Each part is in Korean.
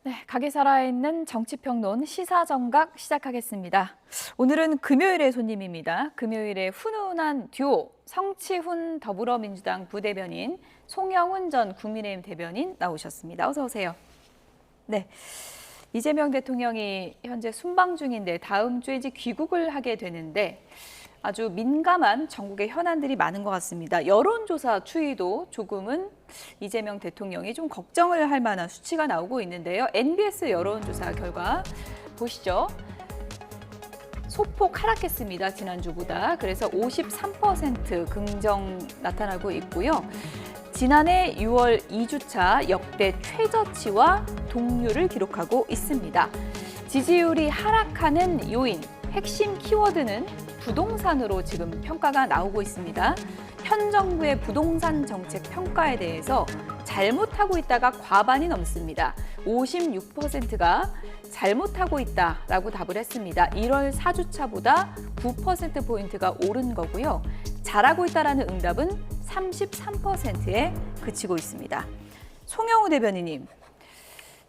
네, 각이 살아있는 정치평론 시사정각 시작하겠습니다. 오늘은 금요일의 손님입니다. 금요일에 훈훈한 듀오 성치훈 더불어민주당 부대변인, 송영훈 전 국민의힘 대변인 나오셨습니다. 어서 오세요. 네, 이재명 대통령이 현재 순방 중인데 다음 주에 이제 귀국을 하게 되는데 아주 민감한 전국의 현안들이 많은 것 같습니다. 여론조사 추이도 조금은 이재명 대통령이 좀 걱정을 할 만한 수치가 나오고 있는데요. NBS 여론조사 결과 보시죠. 소폭 하락했습니다. 지난주보다. 그래서 53% 긍정 나타나고 있고요. 지난해 6월 2주차 역대 최저치와 동률을 기록하고 있습니다. 지지율이 하락하는 요인, 핵심 키워드는 부동산으로 지금 평가가 나오고 있습니다. 현 정부의 부동산 정책 평가에 대해서 잘못하고 있다가 과반이 넘습니다. 56%가 잘못하고 있다라고 답을 했습니다. 1월 4주차보다 9%포인트가 오른 거고요. 잘하고 있다라는 응답은 33%에 그치고 있습니다. 송영우 대변인님.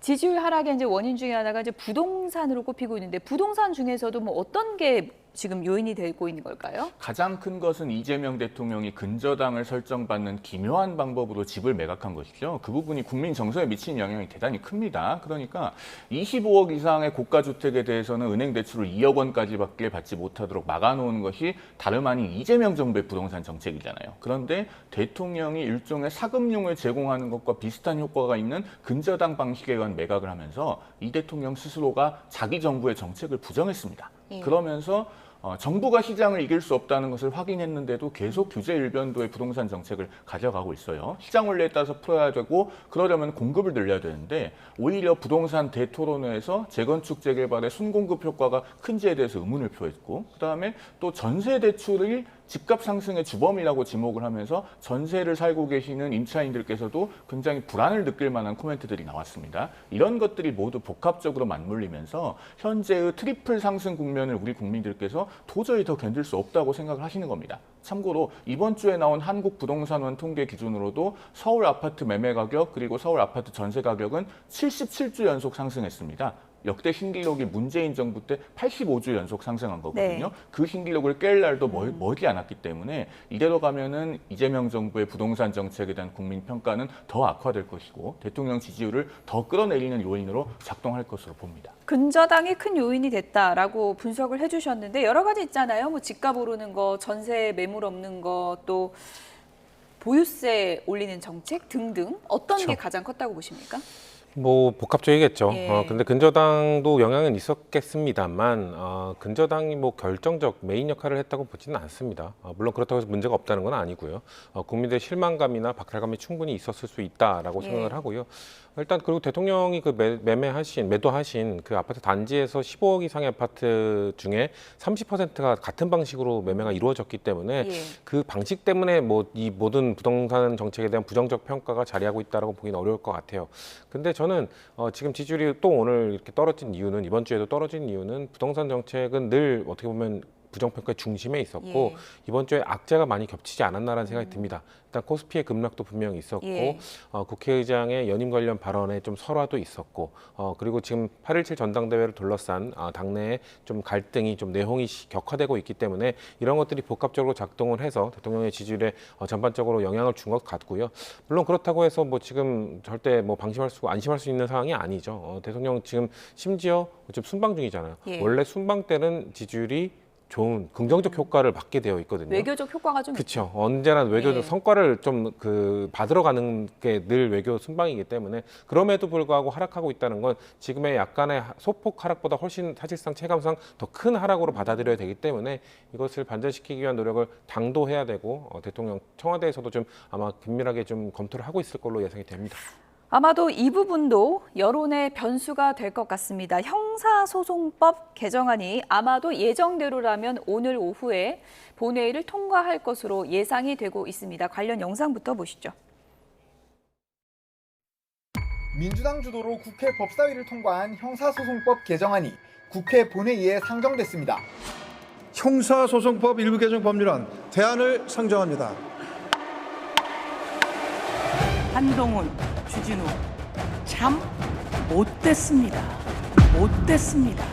지지율 하락의 이제 원인 중에 하나가 이제 부동산으로 꼽히고 있는데 부동산 중에서도 뭐 어떤 게 지금 요인이 되고 있는 걸까요? 가장 큰 것은 이재명 대통령이 근저당을 설정받는 기묘한 방법으로 집을 매각한 것이죠. 그 부분이 국민 정서에 미치는 영향이 대단히 큽니다. 그러니까 25억 이상의 고가 주택에 대해서는 은행 대출을 2억 원까지밖에 받지 못하도록 막아놓은 것이 다름 아닌 이재명 정부의 부동산 정책이잖아요. 그런데 대통령이 일종의 사금융을 제공하는 것과 비슷한 효과가 있는 근저당 방식에 의한 매각을 하면서 이 대통령 스스로가 자기 정부의 정책을 부정했습니다. 그러면서 정부가 시장을 이길 수 없다는 것을 확인했는데도 계속 규제 일변도의 부동산 정책을 가져가고 있어요. 시장 원리에 따라서 풀어야 되고 그러려면 공급을 늘려야 되는데 오히려 부동산 대토론회에서 재건축 재개발의 순공급 효과가 큰지에 대해서 의문을 표했고 그다음에 또 전세 대출이 집값 상승의 주범이라고 지목을 하면서 전세를 살고 계시는 임차인들께서도 굉장히 불안을 느낄 만한 코멘트들이 나왔습니다. 이런 것들이 모두 복합적으로 맞물리면서 현재의 트리플 상승 국면을 우리 국민들께서 도저히 더 견딜 수 없다고 생각을 하시는 겁니다. 참고로 이번 주에 나온 한국부동산원 통계 기준으로도 서울 아파트 매매 가격 그리고 서울 아파트 전세 가격은 77주 연속 상승했습니다. 역대 신기록이 문재인 정부 때 85주 연속 상승한 거거든요. 네. 그 신기록을 깰 날도 멀지 않았기 때문에 이대로 가면은 이재명 정부의 부동산 정책에 대한 국민 평가는 더 악화될 것이고 대통령 지지율을 더 끌어내리는 요인으로 작동할 것으로 봅니다. 근저당이 큰 요인이 됐다라고 분석을 해주셨는데 여러 가지 있잖아요. 뭐 집값 오르는 거, 전세 매물 없는 거, 또 보유세 올리는 정책 등등 어떤 게 가장 컸다고 보십니까? 뭐 복합적이겠죠. 예. 근데 근저당도 영향은 있었겠습니다만 근저당이 뭐 결정적 메인 역할을 했다고 보지는 않습니다. 물론 그렇다고 해서 문제가 없다는 건 아니고요. 국민들의 실망감이나 박탈감이 충분히 있었을 수 있다라고 생각을 하고요. 일단 그리고 대통령이 그 매도하신 그 아파트 단지에서 15억 이상의 아파트 중에 30%가 같은 방식으로 매매가 이루어졌기 때문에 그 방식 때문에 뭐 이 모든 부동산 정책에 대한 부정적 평가가 자리하고 있다라고 보기는 어려울 것 같아요. 근데 저는 지금 지지율이 또 오늘 이렇게 떨어진 이유는 이번 주에도 떨어진 이유는 부동산 정책은 늘 어떻게 보면 부정평가의 중심에 있었고 이번 주에 악재가 많이 겹치지 않았나라는 생각이 듭니다. 일단 코스피의 급락도 분명히 있었고 국회의장의 연임 관련 발언에 좀 설화도 있었고 그리고 지금 8.17 전당대회를 둘러싼 당내에 좀 갈등이 좀 내홍이 격화되고 있기 때문에 이런 것들이 복합적으로 작동을 해서 대통령의 지지율에 전반적으로 영향을 준 것 같고요. 물론 그렇다고 해서 뭐 지금 절대 뭐 안심할 수 있는 상황이 아니죠. 대통령 지금 심지어 지금 순방 중이잖아요. 원래 순방 때는 지지율이 좋은 긍정적 효과를 받게 되어 있거든요. 외교적 효과가 좀 그렇죠. 언제나 외교적 성과를 좀 받으러 가는 게 늘 외교 순방이기 때문에 그럼에도 불구하고 하락하고 있다는 건 지금의 약간의 소폭 하락보다 훨씬 사실상 체감상 더 큰 하락으로 받아들여야 되기 때문에 이것을 반전시키기 위한 노력을 당도 해야 되고 대통령 청와대에서도 좀 아마 긴밀하게 좀 검토를 하고 있을 걸로 예상이 됩니다. 아마도 이 부분도 여론의 변수가 될 것 같습니다. 형사소송법 개정안이 아마도 예정대로라면 오늘 오후에 본회의를 통과할 것으로 예상이 되고 있습니다. 관련 영상부터 보시죠. 민주당 주도로 국회 법사위를 통과한 형사소송법 개정안이 국회 본회의에 상정됐습니다. 형사소송법 일부 개정 법률안 대안을 상정합니다. 한동훈, 주진우, 참 못됐습니다. 못됐습니다.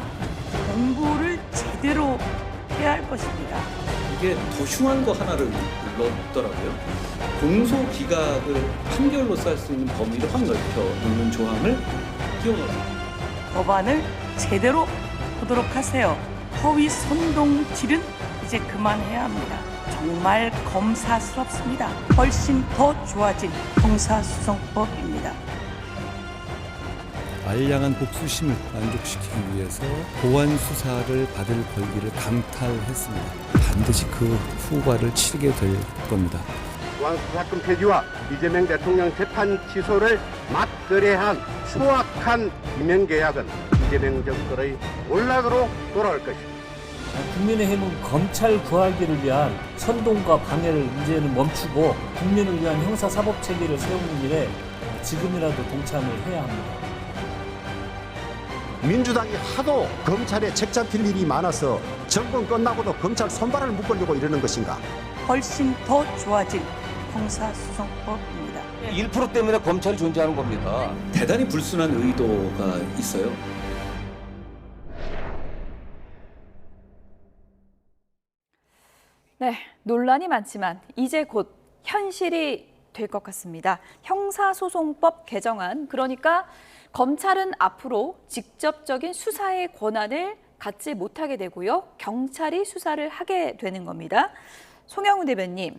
공부를 제대로 해야 할 것입니다. 이게 더 흉한 거 하나를 넣었더라고요. 공소기각을 판결로 쌀 수 있는 범위를 확 넓혀 놓는 조항을 끼워넣었습니다. 법안을 제대로 보도록 하세요. 허위 선동질은 이제 그만해야 합니다. 정말 검사스럽습니다. 훨씬 더 좋아진 형사소송법입니다. 알량한 복수심을 만족시키기 위해서 보완 수사를 받을 권리를 강탈했습니다. 반드시 그 후과를 치르게 될 겁니다. 보안 수사권 폐지와 이재명 대통령 재판 취소를 맞거래한 수악한 임명 계약은 이재명 정권의 올락으로 돌아올 것입니다. 국민의힘은 검찰 구하기를 위한 선동과 방해를 이제는 멈추고 국민을 위한 형사사법 체계를 세우는 일에 지금이라도 동참을 해야 합니다. 민주당이 하도 검찰에 책 잡힐 일이 많아서 정권 끝나고도 검찰 손발을 묶으려고 이러는 것인가? 훨씬 더 좋아진 형사소송법입니다. 1% 때문에 검찰이 존재하는 겁니다. 대단히 불순한 의도가 있어요. 네, 논란이 많지만 이제 곧 현실이 될 것 같습니다. 형사소송법 개정안, 그러니까 검찰은 앞으로 직접적인 수사의 권한을 갖지 못하게 되고요. 경찰이 수사를 하게 되는 겁니다. 송영우 대변인,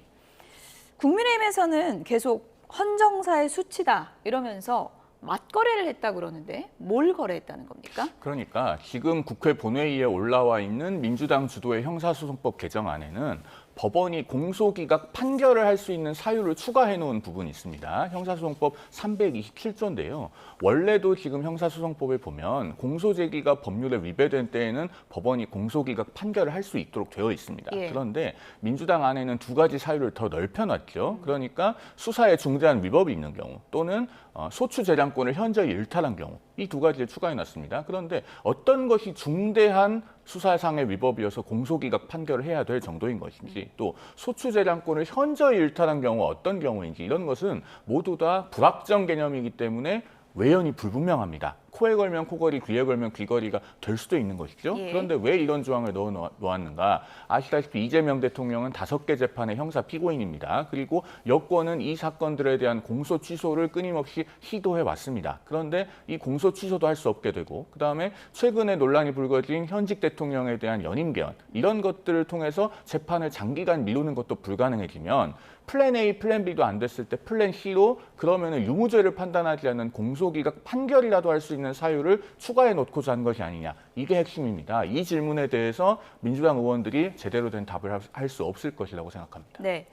국민의힘에서는 계속 헌정사의 수치다 이러면서 맞거래를 했다 그러는데 뭘 거래했다는 겁니까? 그러니까 지금 국회 본회의에 올라와 있는 민주당 주도의 형사소송법 개정안에는 법원이 공소기각 판결을 할 수 있는 사유를 추가해 놓은 부분이 있습니다. 형사소송법 327조인데요. 원래도 지금 형사소송법에 보면 공소제기가 법률에 위배된 때에는 법원이 공소기각 판결을 할 수 있도록 되어 있습니다. 예. 그런데 민주당 안에는 두 가지 사유를 더 넓혀놨죠. 그러니까 수사에 중대한 위법이 있는 경우 또는 소추 재량권을 현저히 일탈한 경우, 이 두 가지를 추가해놨습니다. 그런데 어떤 것이 중대한 수사상의 위법이어서 공소기각 판결을 해야 될 정도인 것인지, 또 소추 재량권을 현저히 일탈한 경우 어떤 경우인지, 이런 것은 모두 다 불확정 개념이기 때문에 외연이 불분명합니다. 코에 걸면 코걸이, 귀에 걸면 귀걸이가 될 수도 있는 것이죠. 예. 그런데 왜 이런 조항을 넣어 놓았는가? 아시다시피 이재명 대통령은 5개 재판의 형사 피고인입니다. 그리고 여권은 이 사건들에 대한 공소 취소를 끊임없이 시도해 왔습니다. 그런데 이 공소 취소도 할 수 없게 되고, 그다음에 최근에 논란이 불거진 현직 대통령에 대한 연임 개헌, 이런 것들을 통해서 재판을 장기간 미루는 것도 불가능해지면 플랜 A, 플랜 B도 안 됐을 때 플랜 C로 그러면은 유무죄를 판단하지 않는 공소기각 판결이라도 할 수 있는 사유를 추가해 놓고자 한 것이 아니냐. 이게 핵심입니다. 이 질문에 대해서 민주당 의원들이 제대로 된 답을 할 수 없을 것이라고 생각합니다. 네,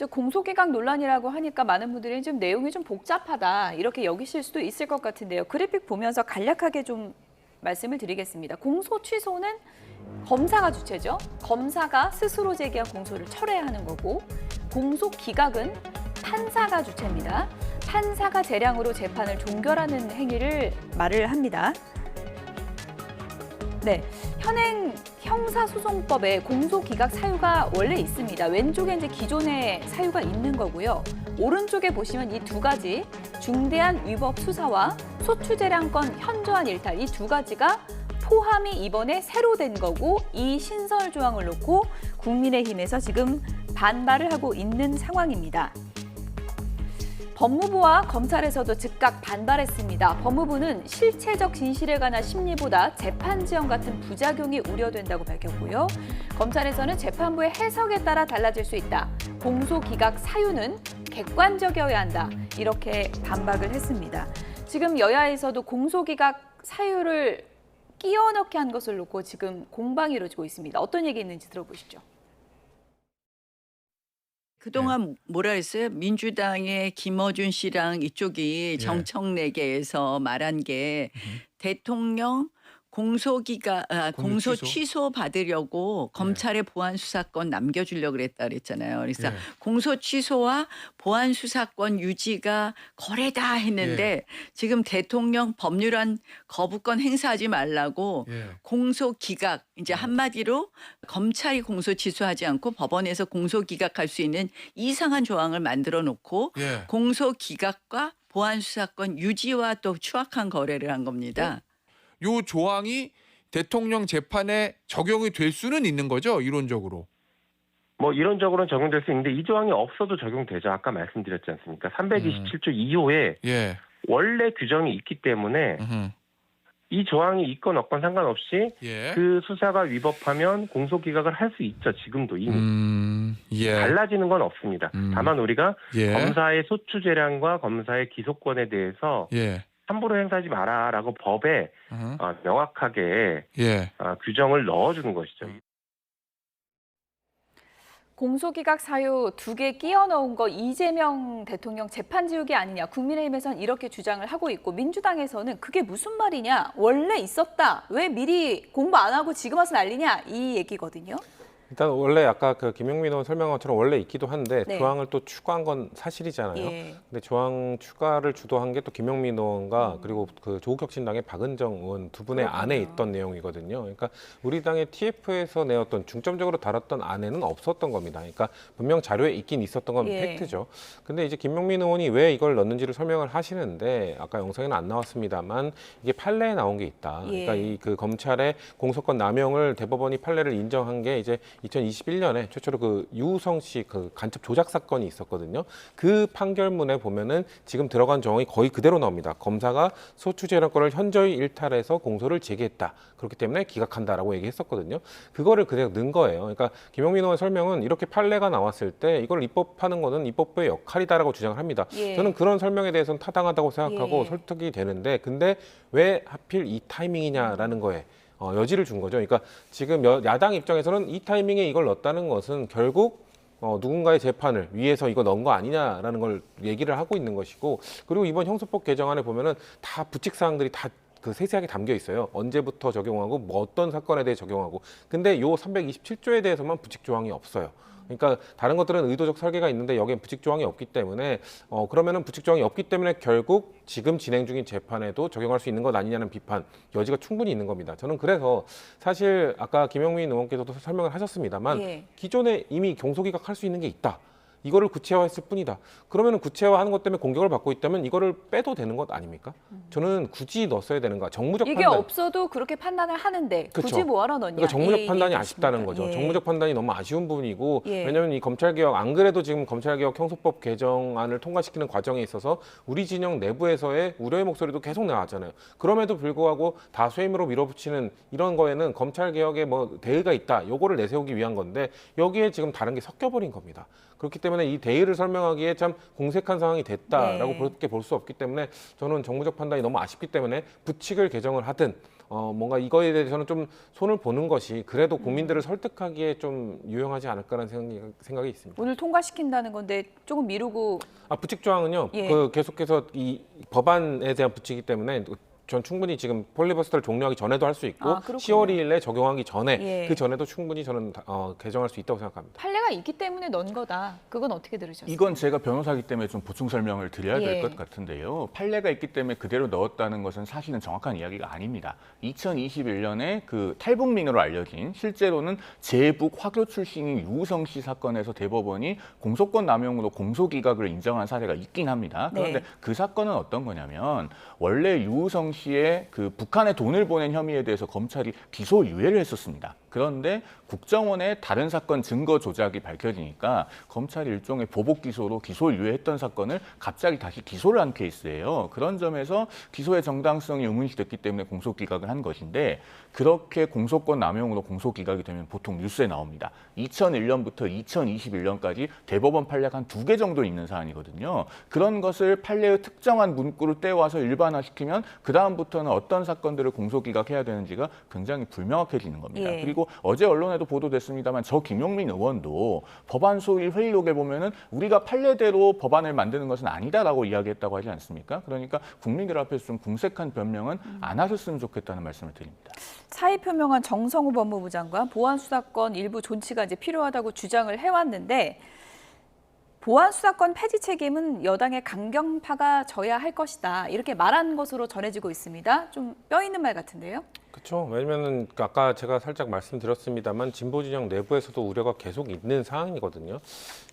공소기각 논란이라고 하니까 많은 분들이 좀 내용이 좀 복잡하다 이렇게 여기실 수도 있을 것 같은데요. 그래픽 보면서 간략하게 좀 말씀을 드리겠습니다. 공소 취소는 검사가 주체죠. 검사가 스스로 제기한 공소를 철회해야 하는 거고, 공소 기각은 판사가 주체입니다. 판사가 재량으로 재판을 종결하는 행위를 말을 합니다. 네, 현행 형사소송법에 공소기각 사유가 원래 있습니다. 왼쪽에 이제 기존의 사유가 있는 거고요. 오른쪽에 보시면 이 두 가지, 중대한 위법 수사와 소추재량권 현저한 일탈, 이 두 가지가 포함이 이번에 새로 된 거고, 이 신설 조항을 놓고 국민의힘에서 지금 반발을 하고 있는 상황입니다. 법무부와 검찰에서도 즉각 반발했습니다. 법무부는 실체적 진실에 관한 심리보다 재판 지연 같은 부작용이 우려된다고 밝혔고요. 검찰에서는 재판부의 해석에 따라 달라질 수 있다. 공소기각 사유는 객관적이어야 한다. 이렇게 반박을 했습니다. 지금 여야에서도 공소기각 사유를 끼워 넣게 한 것을 놓고 지금 공방이 이루어지고 있습니다. 어떤 얘기 있는지 들어보시죠. 그동안 뭐라 했어요? 민주당의 김어준 씨랑 이쪽이 정청래계에서 말한 게 대통령 공소 취소 받으려고 검찰의 보안 수사권 남겨주려고 그랬다 그랬잖아요. 그래서 공소 취소와 보안 수사권 유지가 거래다 했는데 지금 대통령 법률안 거부권 행사하지 말라고 공소 기각, 이제 한마디로 검찰이 공소 취소하지 않고 법원에서 공소 기각할 수 있는 이상한 조항을 만들어 놓고 공소 기각과 보안 수사권 유지와 또 추악한 거래를 한 겁니다. 요 조항이 대통령 재판에 적용이 될 수는 있는 거죠, 이론적으로. 뭐 이론적으로는 적용될 수 있는데 이 조항이 없어도 적용되죠. 아까 말씀드렸지 않습니까? 327조 2호에 예. 원래 규정이 있기 때문에 이 조항이 있건 없건 상관없이 예. 그 수사가 위법하면 공소기각을 할 수 있죠. 지금도 이미. 예. 달라지는 건 없습니다. 다만 우리가 예. 검사의 소추재량과 검사의 기소권에 대해서 예. 함부로 행사하지 마라라고 법에 명확하게 예. 규정을 넣어주는 것이죠. 공소기각 사유 2개 끼워 넣은 거 이재명 대통령 재판 지우기 아니냐. 국민의힘에서는 이렇게 주장을 하고 있고 민주당에서는 그게 무슨 말이냐. 원래 있었다. 왜 미리 공부 안 하고 지금 와서 난리냐. 이 얘기거든요. 일단 원래 아까 그 김용민 의원 설명한 것처럼 원래 있기도 한데 네. 조항을 또 추가한 건 사실이잖아요. 예. 근데 조항 추가를 주도한 게 또 김용민 의원과 그리고 그 조국혁신당의 박은정 의원 두 분의 안에 있던 내용이거든요. 그러니까 우리 당의 TF에서 내었던 중점적으로 다뤘던 안에는 없었던 겁니다. 그러니까 분명 자료에 있긴 있었던 건 예. 팩트죠. 근데 이제 김용민 의원이 왜 이걸 넣는지를 설명을 하시는데 아까 영상에는 안 나왔습니다만 이게 판례에 나온 게 있다. 예. 그러니까 이 그 검찰의 공소권 남용을 대법원이 판례를 인정한 게 이제 2021년에 최초로 그 유우성 씨 그 간첩 조작 사건이 있었거든요. 그 판결문에 보면은 지금 들어간 조항이 거의 그대로 나옵니다. 검사가 소추재량권을 현저히 일탈해서 공소를 제기했다. 그렇기 때문에 기각한다라고 얘기했었거든요. 그거를 그대로 넣은 거예요. 그러니까 김용민 의원 설명은 이렇게 판례가 나왔을 때 이걸 입법하는 거는 입법부의 역할이다라고 주장을 합니다. 예. 저는 그런 설명에 대해서는 타당하다고 생각하고 예. 설득이 되는데 근데 왜 하필 이 타이밍이냐라는 거에 여지를 준 거죠. 그러니까 지금 야당 입장에서는 이 타이밍에 이걸 넣었다는 것은 결국 누군가의 재판을 위해서 이거 넣은 거 아니냐라는 걸 얘기를 하고 있는 것이고 그리고 이번 형소법 개정안에 보면은 다 부칙 사항들이 다 그 세세하게 담겨 있어요. 언제부터 적용하고 뭐 어떤 사건에 대해 적용하고. 근데 요 327조에 대해서만 부칙 조항이 없어요. 그러니까 다른 것들은 의도적 설계가 있는데 여기엔 부칙 조항이 없기 때문에 그러면은 부칙 조항이 없기 때문에 결국 지금 진행 중인 재판에도 적용할 수 있는 것 아니냐는 비판 여지가 충분히 있는 겁니다. 저는 그래서 사실 아까 김용민 의원께서도 설명을 하셨습니다만 예. 기존에 이미 공소기각할 수 있는 게 있다. 이거를 구체화했을 뿐이다. 그러면은 구체화하는 것 때문에 공격을 받고 있다면 이거를 빼도 되는 것 아닙니까? 저는 굳이 넣었어야 되는가? 정무적 이게 판단. 없어도 그렇게 판단을 하는데 그쵸. 굳이 뭐하러 넣냐. 그러니까 정무적 이 판단이 얘기겠습니다. 아쉽다는 거죠. 예. 정무적 판단이 너무 아쉬운 부분이고 예. 왜냐하면 이 검찰개혁 안 그래도 지금 검찰개혁 형소법 개정안을 통과시키는 과정에 있어서 우리 진영 내부에서의 우려의 목소리도 계속 나왔잖아요. 그럼에도 불구하고 다수의 힘으로 밀어붙이는 이런 거에는 검찰개혁에 뭐 대의가 있다. 요거를 내세우기 위한 건데 여기에 지금 다른 게 섞여버린 겁니다. 그렇기 때문에 이 대의를 설명하기에 참 공색한 상황이 됐다라고 네. 그렇게 볼 수 없기 때문에 저는 정무적 판단이 너무 아쉽기 때문에 부칙을 개정을 하든 뭔가 이거에 대해서는 좀 손을 보는 것이 그래도 국민들을 설득하기에 좀 유용하지 않을까라는 생각이 있습니다. 오늘 통과시킨다는 건데 조금 미루고. 부칙 조항은요. 예. 그 계속해서 이 법안에 대한 부칙이기 때문에 전 충분히 지금 폴리버스터를 종료하기 전에도 할 수 있고 10월 2일에 적용하기 전에 예. 그 전에도 충분히 저는 개정할 수 있다고 생각합니다. 판례가 있기 때문에 넣은 거다. 그건 어떻게 들으셨어요? 이건 제가 변호사이기 때문에 좀 보충 설명을 드려야 될 예. 것 같은데요. 판례가 있기 때문에 그대로 넣었다는 것은 사실은 정확한 이야기가 아닙니다. 2021년에 그 탈북민으로 알려진 실제로는 제북 화교 출신인 유우성 씨 사건에서 대법원이 공소권 남용으로 공소기각을 인정한 사례가 있긴 합니다. 그런데 네. 그 사건은 어떤 거냐면 원래 유우성 씨의 그 북한에 돈을 보낸 혐의에 대해서 검찰이 기소 유예를 했었습니다. 그런데 국정원의 다른 사건 증거 조작이 밝혀지니까 검찰이 일종의 보복 기소로 기소 유예했던 사건을 갑자기 다시 기소를 한 케이스예요. 그런 점에서 기소의 정당성이 의문시됐기 때문에 공소 기각을 한 것인데 그렇게 공소권 남용으로 공소 기각이 되면 보통 뉴스에 나옵니다. 2001년부터 2021년까지 대법원 판례가 한 2개 정도 있는 사안이거든요. 그런 것을 판례의 특정한 문구를 떼와서 일반화시키면 그다음부터는 어떤 사건들을 공소 기각해야 되는지가 굉장히 불명확해지는 겁니다. 예. 그리고 어제 언론에도 보도됐습니다만 저 김용민 의원도 법안 소위 회의록에 보면은 우리가 판례대로 법안을 만드는 것은 아니다라고 이야기했다고 하지 않습니까? 그러니까 국민들 앞에서 좀 궁색한 변명은 안 하셨으면 좋겠다는 말씀을 드립니다. 사의 표명한 정성호 법무부 장관 보안 수사권 일부 존치가 이제 필요하다고 주장을 해왔는데 보안 수사권 폐지 책임은 여당의 강경파가 져야 할 것이다 이렇게 말한 것으로 전해지고 있습니다. 좀 뼈 있는 말 같은데요. 그렇죠. 왜냐면은 아까 제가 살짝 말씀드렸습니다만 진보 진영 내부에서도 우려가 계속 있는 상황이거든요.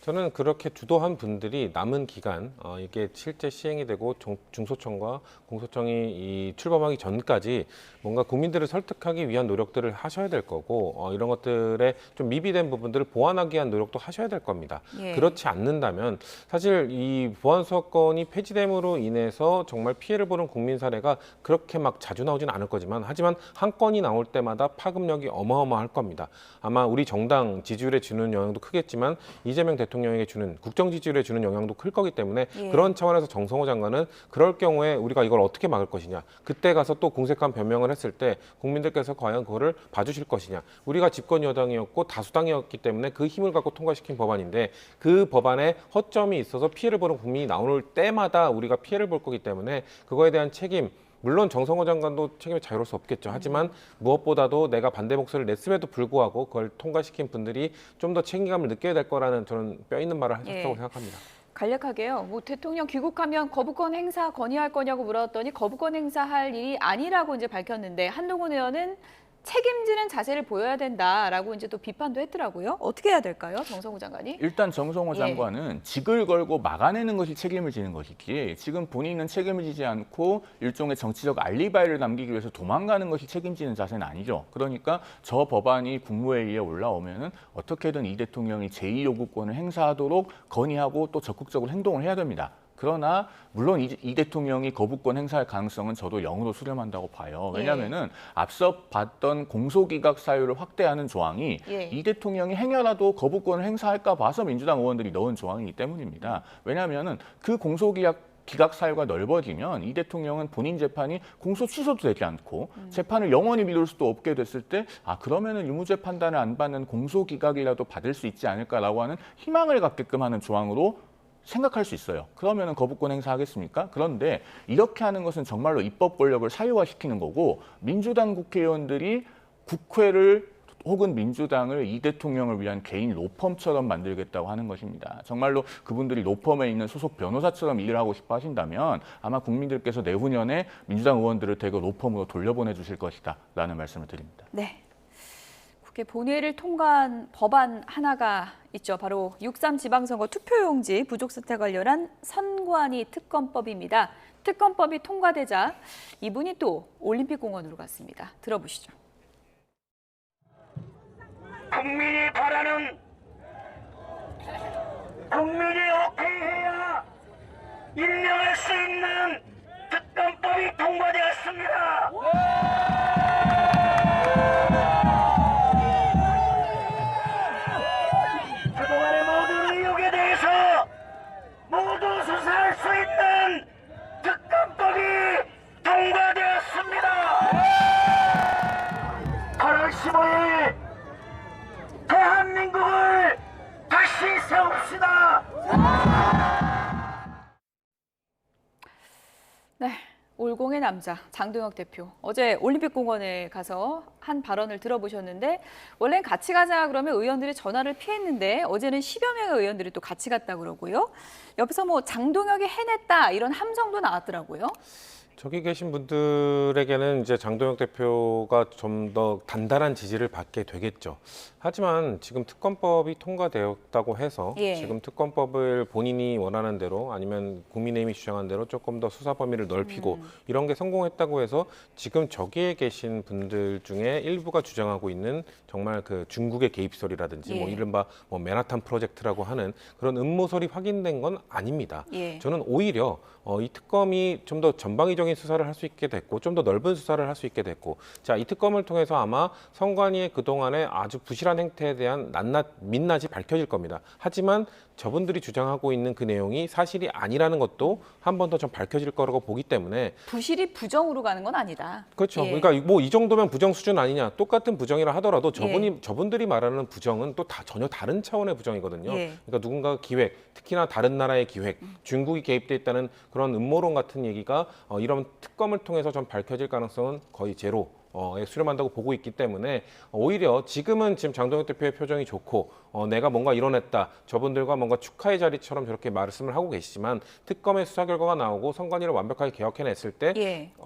저는 그렇게 주도한 분들이 남은 기간 이게 실제 시행이 되고 중소청과 공소청이 이 출범하기 전까지 뭔가 국민들을 설득하기 위한 노력들을 하셔야 될 거고 이런 것들에 좀 미비된 부분들을 보완하기 위한 노력도 하셔야 될 겁니다. 예. 그렇지 않는다면 사실 이 보안수사권이 폐지됨으로 인해서 정말 피해를 보는 국민 사례가 그렇게 막 자주 나오지는 않을 거지만 하지만 한 건이 나올 때마다 파급력이 어마어마할 겁니다. 아마 우리 정당 지지율에 주는 영향도 크겠지만 이재명 대통령에게 주는 국정 지지율에 주는 영향도 클 거기 때문에 예. 그런 차원에서 정성호 장관은 그럴 경우에 우리가 이걸 어떻게 막을 것이냐. 그때 가서 또 궁색한 변명을 했을 때 국민들께서 과연 그거를 봐주실 것이냐. 우리가 집권 여당이었고 다수당이었기 때문에 그 힘을 갖고 통과시킨 법안인데 그 법안에 허점이 있어서 피해를 보는 국민이 나올 때마다 우리가 피해를 볼 거기 때문에 그거에 대한 책임 물론 정성호 장관도 책임을 자유로울 수 없겠죠. 하지만 무엇보다도 내가 반대 목소리를 냈음에도 불구하고 그걸 통과시킨 분들이 좀 더 책임감을 느껴야 될 거라는 저는 뼈 있는 말을 하셨다고 예. 생각합니다. 간략하게요. 뭐 대통령 귀국하면 거부권 행사 건의할 거냐고 물었더니 거부권 행사할 일이 아니라고 이제 밝혔는데 한동훈 의원은 책임지는 자세를 보여야 된다라고 이제 또 비판도 했더라고요. 어떻게 해야 될까요, 정성호 장관이? 일단 정성호 예. 장관은 직을 걸고 막아내는 것이 책임을 지는 것이지 지금 본인은 책임을 지지 않고 일종의 정치적 알리바이를 남기기 위해서 도망가는 것이 책임지는 자세는 아니죠. 그러니까 저 법안이 국무회의에 올라오면은 어떻게든 이 대통령이 제2요구권을 행사하도록 건의하고 또 적극적으로 행동을 해야 됩니다. 그러나 물론 이 대통령이 거부권 행사할 가능성은 저도 0으로 수렴한다고 봐요. 왜냐하면은 앞서 봤던 공소기각 사유를 확대하는 조항이 예. 이 대통령이 행여라도 거부권을 행사할까 봐서 민주당 의원들이 넣은 조항이기 때문입니다. 왜냐하면은 그 기각 사유가 넓어지면 이 대통령은 본인 재판이 공소 취소도 되지 않고 재판을 영원히 미룰 수도 없게 됐을 때 그러면은 유무죄 판단을 안 받는 공소 기각이라도 받을 수 있지 않을까라고 하는 희망을 갖게끔 하는 조항으로 생각할 수 있어요. 그러면은 거부권 행사하겠습니까? 그런데 이렇게 하는 것은 정말로 입법 권력을 사유화시키는 거고 민주당 국회의원들이 국회를 혹은 민주당을 이 대통령을 위한 개인 로펌처럼 만들겠다고 하는 것입니다. 정말로 그분들이 로펌에 있는 소속 변호사처럼 일을 하고 싶어 하신다면 아마 국민들께서 내후년에 민주당 의원들을 대거 로펌으로 돌려보내 주실 것이다 라는 말씀을 드립니다. 네. 국회 본회의를 통과한 법안 하나가 있죠. 바로 6.3 지방선거 투표용지 부족 사태 관련한 선관위 특검법입니다. 특검법이 통과되자 이분이 또 올림픽공원으로 갔습니다. 들어보시죠. 국민이 바라는 국민이 오케이 해야 임명할 수 있는 특검법이 통과되었습니다. 그동안의 모든 의혹에 대해서 모두 수사할 수 있는 특검법이 통과되었습니다. 8월 15일 대한민국을 다시 세웁시다. 네, 올공의 남자 장동혁 대표 어제 올림픽공원에 가서 한 발언을 들어보셨는데 원래는 같이 가자 그러면 의원들이 전화를 피했는데 어제는 10여 명의 의원들이 또 같이 갔다 그러고요. 옆에서 뭐 장동혁이 해냈다 이런 함성도 나왔더라고요. 저기 계신 분들에게는 이제 장동혁 대표가 좀 더 단단한 지지를 받게 되겠죠. 하지만 지금 특검법이 통과되었다고 해서 예. 지금 특검법을 본인이 원하는 대로 아니면 국민의힘이 주장한 대로 조금 더 수사 범위를 넓히고 이런 게 성공했다고 해서 지금 저기에 계신 분들 중에 일부가 주장하고 있는 정말 그 중국의 개입설이라든지 예. 뭐 이른바 뭐 맨하탄 프로젝트라고 하는 그런 음모설이 확인된 건 아닙니다. 예. 저는 오히려 이 특검이 좀 더 전방위적인 수사를 할 수 있게 됐고 좀 더 넓은 수사를 할 수 있게 됐고 자, 이 특검을 통해서 아마 선관위의 그동안의 아주 부실한 행태에 대한 민낯이 밝혀질 겁니다. 하지만 저분들이 주장하고 있는 그 내용이 사실이 아니라는 것도 한 번 더 좀 밝혀질 거라고 보기 때문에 부실이 부정으로 가는 건 아니다. 그렇죠. 예. 그러니까 뭐 이 정도면 부정 수준 아니냐. 똑같은 부정이라 하더라도 저분들이 말하는 부정은 또 전혀 다른 차원의 부정이거든요. 예. 그러니까 누군가 기획, 특히나 다른 나라의 기획, 중국이 개입돼 있다는 그런 음모론 같은 얘기가 이런 특검을 통해서 좀 밝혀질 가능성은 거의 제로. 수렴한다고 보고 있기 때문에 오히려 지금은 지금 장동혁 대표의 표정이 좋고 내가 뭔가 이뤄냈다. 저분들과 뭔가 축하의 자리처럼 저렇게 말씀을 하고 계시지만 특검의 수사 결과가 나오고 선관위를 완벽하게 개혁해냈을 때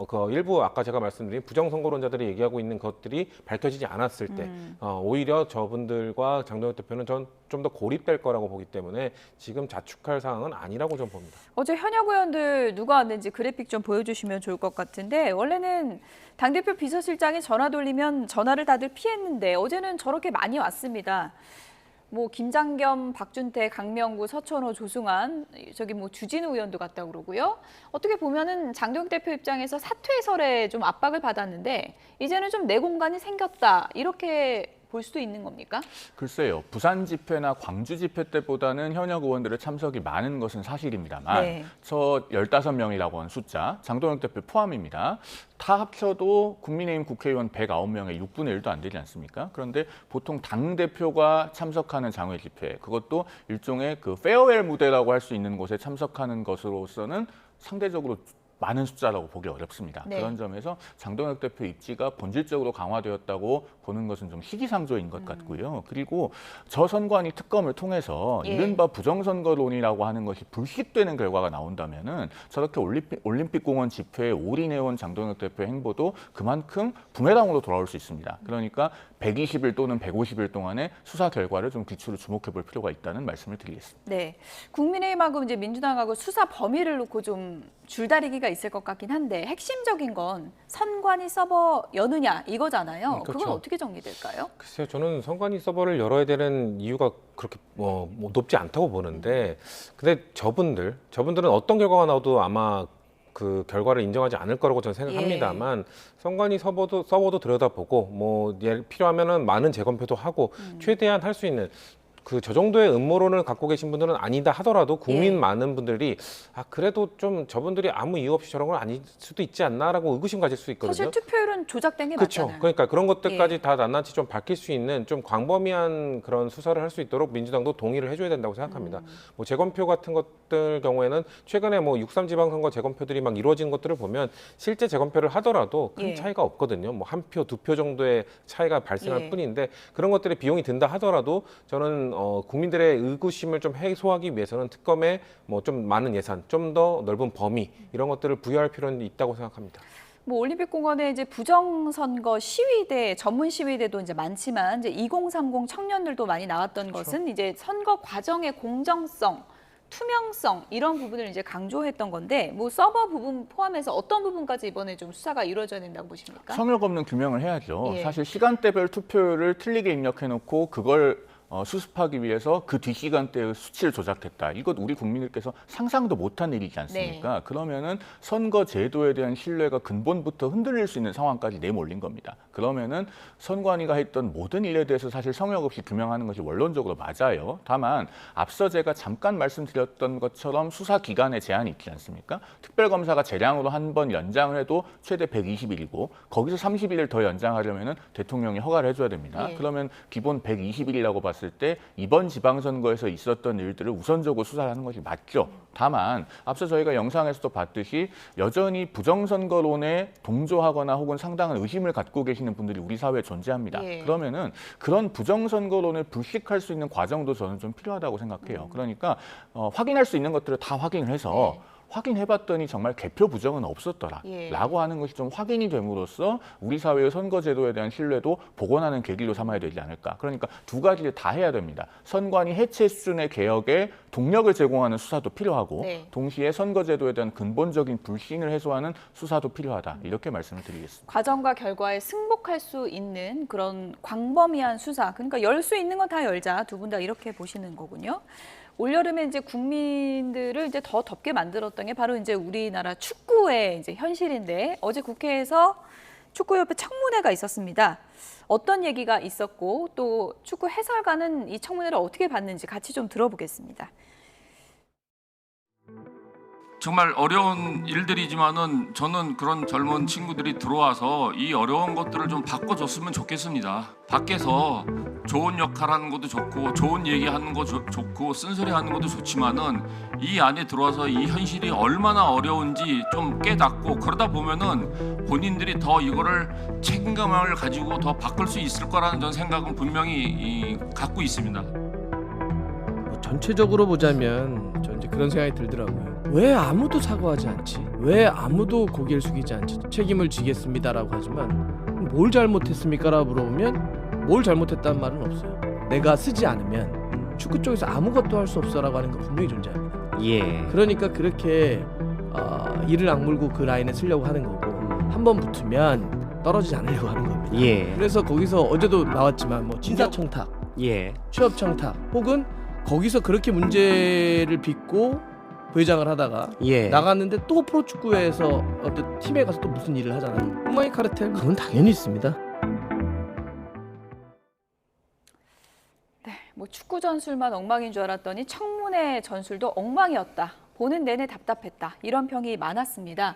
그 일부 아까 제가 말씀드린 부정선거론자들이 얘기하고 있는 것들이 밝혀지지 않았을 때 오히려 저분들과 장동혁 대표는 전 좀 더 고립될 거라고 보기 때문에 지금 자축할 상황은 아니라고 좀 봅니다. 어제 현역 의원들 누가 왔는지 그래픽 좀 보여주시면 좋을 것 같은데 원래는 당대표 비서실장이 전화 돌리면 전화를 다들 피했는데 어제는 저렇게 많이 왔습니다. 뭐 김장겸, 박준태, 강명구, 서천호, 조승환, 저기 뭐 주진우 의원도 갔다고 그러고요. 어떻게 보면은 장동혁 대표 입장에서 사퇴설에 좀 압박을 받았는데 이제는 좀 내 공간이 생겼다 이렇게 볼 수도 있는 겁니까? 글쎄요. 부산 집회나 광주 집회 때보다는 현역 의원들의 참석이 많은 것은 사실입니다만 저 15명이라고 하는 숫자, 장동혁 대표 포함입니다. 다 합쳐도 국민의힘 국회의원 109명의 6분의 1도 안 되지 않습니까? 그런데 보통 당대표가 참석하는 장외 집회, 그것도 일종의 그 페어웰 무대라고 할 수 있는 곳에 참석하는 것으로서는 상대적으로 많은 숫자라고 보기 어렵습니다. 그런 점에서 장동혁 대표 입지가 본질적으로 강화되었다고 보는 것은 좀 시기상조인 것 같고요. 그리고 저 선관위 특검을 통해서 이른바 부정선거론이라고 하는 것이 불식되는 결과가 나온다면은 저렇게 올림픽공원 집회에 올인해온 장동혁 대표의 행보도 그만큼 부메랑으로 돌아올 수 있습니다. 그러니까 120일 또는 150일 동안의 수사 결과를 좀 기초로 주목해 볼 필요가 있다는 말씀을 드리겠습니다. 네, 국민의힘하고 이제 민주당하고 수사 범위를 놓고 좀 줄다리기가 있을 것 같긴 한데 핵심적인 건 선관위 서버 여느냐 이거잖아요. 그렇죠. 그건 어떻게 정리될까요? 글쎄요, 저는 선관위 서버를 열어야 되는 이유가 그렇게 뭐 높지 않다고 보는데, 근데 저분들은 어떤 결과가 나와도 아마 그 결과를 인정하지 않을 거라고 저는 생각합니다만 선관위 서버도 들여다보고 뭐 필요하면은 많은 재검표도 하고 최대한 할 수 있는 저 정도의 음모론을 갖고 계신 분들은 아니다 하더라도 국민 많은 분들이 그래도 좀 저분들이 아무 이유 없이 저런 건 아닐 수도 있지 않나라고 의구심 가질 수 있거든요. 사실 투표율은 조작된 게 그렇죠. 맞잖아요. 그러니까 그런 것들까지 다 낱낱이 좀 밝힐 수 있는 좀 광범위한 그런 수사를 할 수 있도록 민주당도 동의를 해줘야 된다고 생각합니다. 뭐 재검표 같은 것들 경우에는 최근에 뭐 6.3 지방선거 재검표들이 막 이루어진 것들을 보면 실제 재검표를 하더라도 큰 차이가 없거든요. 뭐 한 표, 2표 정도의 차이가 발생할 뿐인데 그런 것들이 비용이 든다 하더라도 저는 국민들의 의구심을 좀 해소하기 위해서는 특검에 뭐 좀 많은 예산, 좀 더 넓은 범위 이런 것들을 부여할 필요는 있다고 생각합니다. 뭐 올림픽공원에 이제 부정선거 시위대, 전문 시위대도 이제 많지만 이제 2030 청년들도 많이 나왔던 것은 이제 선거 과정의 공정성, 투명성 이런 부분을 이제 강조했던 건데 뭐 서버 부분 포함해서 어떤 부분까지 이번에 좀 수사가 이루어져야 된다고 보십니까? 성역 없는 규명을 해야죠. 사실 시간대별 투표율을 틀리게 입력해놓고 그걸 수습하기 위해서 그 뒷시간대의 수치를 조작했다. 이것 우리 국민들께서 상상도 못한 일이지 않습니까? 그러면은 선거 제도에 대한 신뢰가 근본부터 흔들릴 수 있는 상황까지 내몰린 겁니다. 그러면은 선관위가 했던 모든 일에 대해서 사실 성역 없이 규명하는 것이 원론적으로 맞아요. 다만 앞서 제가 잠깐 말씀드렸던 것처럼 수사 기간에 제한이 있지 않습니까? 특별검사가 재량으로 한 번 연장을 해도 최대 120일이고 거기서 30일을 더 연장하려면은 대통령이 허가를 해줘야 됩니다. 그러면 기본 120일이라고 봤을 때 이번 지방선거에서 있었던 일들을 우선적으로 수사를 하는 것이 맞죠. 다만 앞서 저희가 영상에서도 봤듯이 여전히 부정선거론에 동조하거나 혹은 상당한 의심을 갖고 계시는 분들이 우리 사회에 존재합니다. 그러면은 그런 부정선거론을 불식할 수 있는 과정도 저는 좀 필요하다고 생각해요. 그러니까 확인할 수 있는 것들을 다 확인을 해서 확인해봤더니 정말 개표 부정은 없었더라 라고 하는 것이 좀 확인이 됨으로써 우리 사회의 선거제도에 대한 신뢰도 복원하는 계기로 삼아야 되지 않을까. 그러니까 두 가지를 다 해야 됩니다. 선관위 해체 수준의 개혁에 동력을 제공하는 수사도 필요하고 동시에 선거제도에 대한 근본적인 불신을 해소하는 수사도 필요하다. 이렇게 말씀을 드리겠습니다. 과정과 결과에 승복할 수 있는 그런 광범위한 수사. 그러니까 열 수 있는 건 다 열자. 두 분 다 이렇게 보시는 거군요. 올여름에 이제 국민들을 이제 더 덥게 만들었던 게 바로 이제 우리나라 축구의 이제 현실인데 어제 국회에서 축구협회 청문회가 있었습니다. 어떤 얘기가 있었고 또 축구 해설가는 이 청문회를 어떻게 봤는지 같이 좀 들어보겠습니다. 정말 어려운 일들이지만은 저는 그런 젊은 친구들이 들어와서 이 어려운 것들을 좀 바꿔줬으면 좋겠습니다. 밖에서 좋은 역할 하는 것도 좋고 좋은 얘기하는 거 좋고 쓴소리 하는 것도 좋지만은 이 안에 들어와서 이 현실이 얼마나 어려운지 좀 깨닫고 그러다 보면은 본인들이 더 이거를 책임감을 가지고 더 바꿀 수 있을 거라는 저는 생각은 분명히 갖고 있습니다. 전체적으로 보자면 전 이제 그런 생각이 들더라고요. 왜 아무도 사과하지 않지? 왜 아무도 고개를 숙이지 않지? 책임을 지겠습니다라고 하지만 뭘 잘못했습니까라고 물어보면 뭘 잘못했다는 말은 없어요. 내가 쓰지 않으면 축구 쪽에서 아무것도 할 수 없어라고 하는 건 분명히 존재합니다. 예. 그러니까 그렇게 이를 악물고 그 라인에 쓰려고 하는 거고 한 번 붙으면 떨어지지 않으려고 하는 겁니다. 예. 그래서 거기서 어제도 나왔지만 뭐 인사청탁, 예. 취업청탁 혹은 거기서 그렇게 문제를 빚고 부회장을 하다가 예. 나갔는데 또 프로축구에서 어떤 팀에 가서 또 무슨 일을 하잖아요. 엉망이 카르텔 그건 당연히 있습니다. 네, 뭐 축구 전술만 엉망인 줄 알았더니 청문회 전술도 엉망이었다. 보는 내내 답답했다. 이런 평이 많았습니다.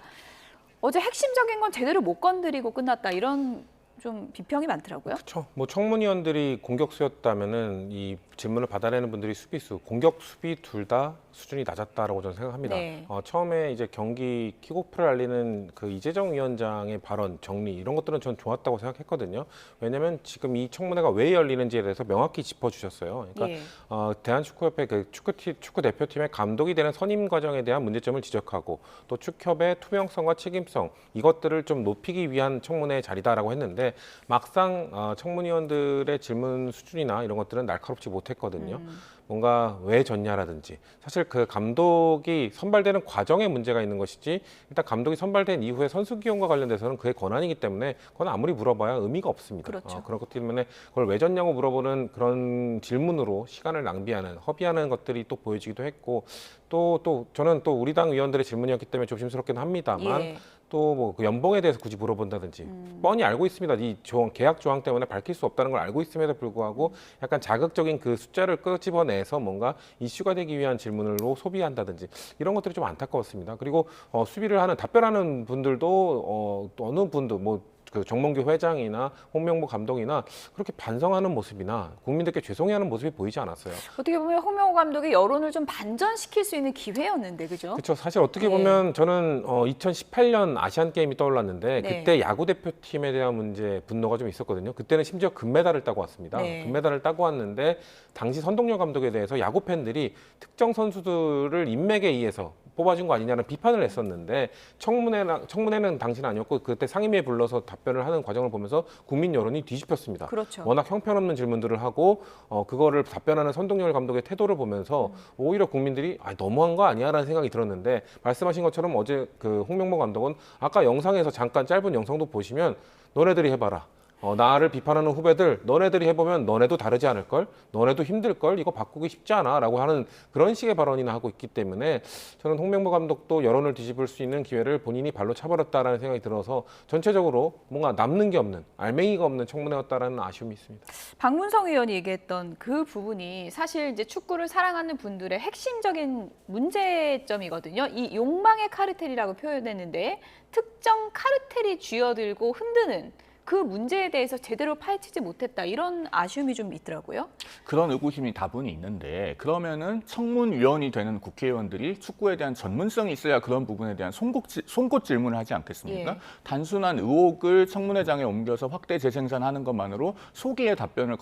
어제 핵심적인 건 제대로 못 건드리고 끝났다. 이런 좀 비평이 많더라고요. 그렇죠. 뭐 청문위원들이 공격수였다면은 이 질문을 받아내는 분들이 수비수, 공격 수비 둘 다 수준이 낮았다라고 저는 생각합니다. 네. 처음에 이제 경기 킥오프를 알리는 그 이재정 위원장의 발언 정리 이런 것들은 전 좋았다고 생각했거든요. 왜냐하면 지금 이 청문회가 왜 열리는지에 대해서 명확히 짚어주셨어요. 그러니까 예. 대한축구협회 그 축구 대표팀의 감독이 되는 선임 과정에 대한 문제점을 지적하고 또 축협의 투명성과 책임성 이것들을 좀 높이기 위한 청문회 자리다라고 했는데 막상 청문위원들의 질문 수준이나 이런 것들은 날카롭지 못했거든요. 뭔가 왜 졌냐라든지 사실 그 감독이 선발되는 과정에 문제가 있는 것이지 일단 감독이 선발된 이후에 선수 기용과 관련돼서는 그의 권한이기 때문에 그건 아무리 물어봐야 의미가 없습니다. 그렇죠. 그런 것 때문에 그걸 왜 졌냐고 물어보는 그런 질문으로 시간을 낭비하는 허비하는 것들이 또 보여지기도 했고 또 저는 또 우리 당 위원들의 질문이었기 때문에 조심스럽긴 합니다만 예. 또 뭐 그 연봉에 대해서 굳이 물어본다든지 뻔히 알고 있습니다. 이 계약 조항 때문에 밝힐 수 없다는 걸 알고 있음에도 불구하고 약간 자극적인 그 숫자를 끄집어내서 뭔가 이슈가 되기 위한 질문으로 소비한다든지 이런 것들이 좀 안타까웠습니다. 그리고 수비를 하는 답변하는 분들도 또 어느 분도 뭐 그 정몽규 회장이나 홍명보 감독이나 그렇게 반성하는 모습이나 국민들께 죄송해하는 모습이 보이지 않았어요. 어떻게 보면 홍명호 감독이 여론을 좀 반전시킬 수 있는 기회였는데, 그죠? 그렇죠. 사실 어떻게 보면 저는 2018년 아시안 게임이 떠올랐는데 네. 그때 야구 대표팀에 대한 문제 분노가 좀 있었거든요. 그때는 심지어 금메달을 따고 왔습니다. 네. 금메달을 따고 왔는데 당시 선동열 감독에 대해서 야구 팬들이 특정 선수들을 인맥에 의해서 뽑아준 거 아니냐는 비판을 했었는데 청문회는 당시는 아니었고 그때 상임위에 불러서 답변을 하는 과정을 보면서 국민 여론이 뒤집혔습니다. 그렇죠. 워낙 형편없는 질문들을 하고 그거를 답변하는 선동열 감독의 태도를 보면서 오히려 국민들이 너무한 거 아니야라는 생각이 들었는데 말씀하신 것처럼 어제 그 홍명보 감독은 아까 영상에서 잠깐 짧은 영상도 보시면 너네들이 해봐라. 나를 비판하는 후배들 너네들이 해보면 너네도 다르지 않을걸? 너네도 힘들걸? 이거 바꾸기 쉽지 않아? 라고 하는 그런 식의 발언이나 하고 있기 때문에 저는 홍명보 감독도 여론을 뒤집을 수 있는 기회를 본인이 발로 차버렸다라는 생각이 들어서 전체적으로 뭔가 남는 게 없는 알맹이가 없는 청문회였다라는 아쉬움이 있습니다. 박문성 의원이 얘기했던 그 부분이 사실 이제 축구를 사랑하는 분들의 핵심적인 문제점이거든요. 이 욕망의 카르텔이라고 표현했는데 특정 카르텔이 쥐어들고 흔드는 그 문제에 대해서 제대로 파헤치지 못했다 이런 아쉬움이 좀 있더라고요. 그런 의구심이 다분히 있는데 그러면은 청문위원이 되는 국회의원들이 축구에 대한 전문성이 있어야 그런 부분에 대한 송곳 질문을 하지 않겠습니까? 예. 단순한 의혹을 청문회장에 옮겨서 확대 재생산하는 것만으로 소기의 답변을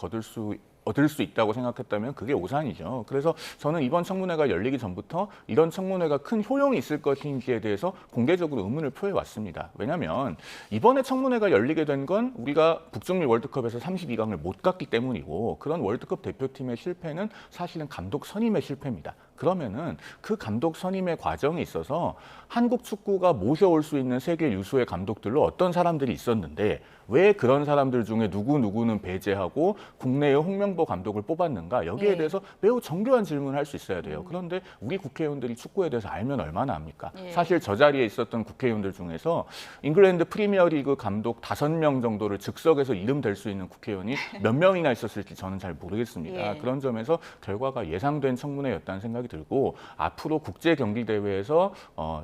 얻을 수 있다고 생각했다면 그게 오산이죠. 그래서 저는 이번 청문회가 열리기 전부터 이런 청문회가 큰 효용이 있을 것인지에 대해서 공개적으로 의문을 표해왔습니다. 왜냐하면 이번에 청문회가 열리게 된 건 우리가 북중미 월드컵에서 32강을 못 갔기 때문이고 그런 월드컵 대표팀의 실패는 사실은 감독 선임의 실패입니다. 그러면은 그 감독 선임의 과정에 있어서 한국 축구가 모셔올 수 있는 세계 유수의 감독들로 어떤 사람들이 있었는데 왜 그런 사람들 중에 누구는 배제하고 국내의 홍명보 감독을 뽑았는가 여기에 네. 대해서 매우 정교한 질문을 할 수 있어야 돼요. 그런데 우리 국회의원들이 축구에 대해서 알면 얼마나 압니까? 네. 사실 저 자리에 있었던 국회의원들 중에서 잉글랜드 프리미어리그 감독 5명 정도를 즉석에서 이름 댈 수 있는 국회의원이 몇 명이나 있었을지 저는 잘 모르겠습니다. 예. 그런 점에서 결과가 예상된 청문회였다는 생각이 들고 앞으로 국제 경기 대회에서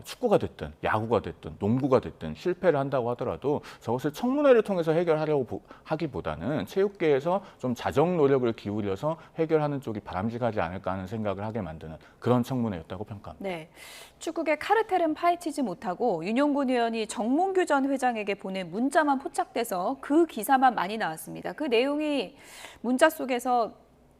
축구가 됐든 야구가 됐든 농구가 됐든 실패를 한다고 하더라도 저것을 청문회를 통해서 해결하려고 하기보다는 체육계에서 좀 자정 노력을 기울여서 해결하는 쪽이 바람직하지 않을까 하는 생각을 하게 만드는 그런 청문회였다고 평가합니다. 네, 축구계 카르텔은 파헤치지 못하고 윤용군 의원이 정몽규 전 회장에게 보낸 문자만 포착돼서 그 기사만 많이 나왔습니다. 그 내용이 문자 속에서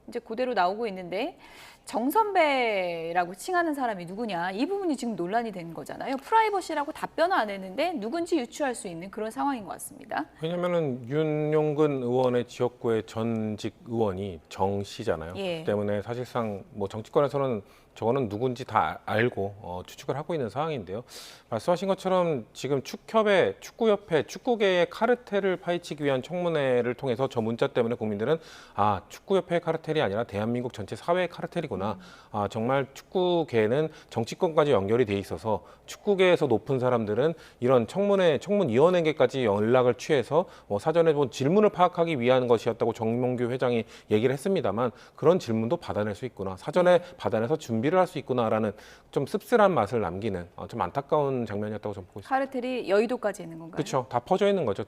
이제 그대로 나오고 있는데 정 선배라고 칭하는 사람이 누구냐, 이 부분이 지금 논란이 된 거잖아요. 프라이버시라고 답변을 안 했는데 누군지 유추할 수 있는 그런 상황인 것 같습니다. 왜냐하면 윤용근 의원의 지역구의 전직 의원이 정 씨잖아요. 예. 그렇기 때문에 사실상 뭐 정치권에서는 저거는 누군지 다 알고 추측을 하고 있는 상황인데요. 말씀하신 것처럼 지금 축구협회, 축구계의 카르텔을 파헤치기 위한 청문회를 통해서 저 문자 때문에 국민들은 아, 축구협회의 카르텔이 아니라 대한민국 전체 사회의 카르텔이구나. 아, 정말 축구계는 정치권까지 연결이 돼 있어서 축구계에서 높은 사람들은 이런 청문위원회에게까지 연락을 취해서 사전에 본 질문을 파악하기 위한 것이었다고 정몽규 회장이 얘기를 했습니다만 그런 질문도 받아낼 수 있구나. 사전에 받아내서 준비를 할 수 있구나라는 좀 씁쓸한 맛을 남기는 좀 안타까운 장면이었다고 저는 보고 있습니다. 카르텔이 여의도까지 있는 건가요? 그렇죠. 다 퍼져 있는 거죠.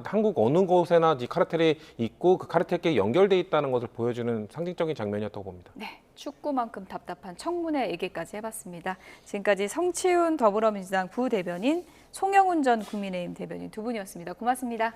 한국 어느 곳에나 이 카르텔이 있고 그 카르텔끼리 연결돼 있다는 것을 보여주는 상징적인 장면이었다고 봅니다. 네, 축구만큼 답답한 청문회 얘기까지 해봤습니다. 지금까지 성치훈 더불어민주당 부대변인, 송영훈 전 국민의힘 대변인 두 분이었습니다. 고맙습니다.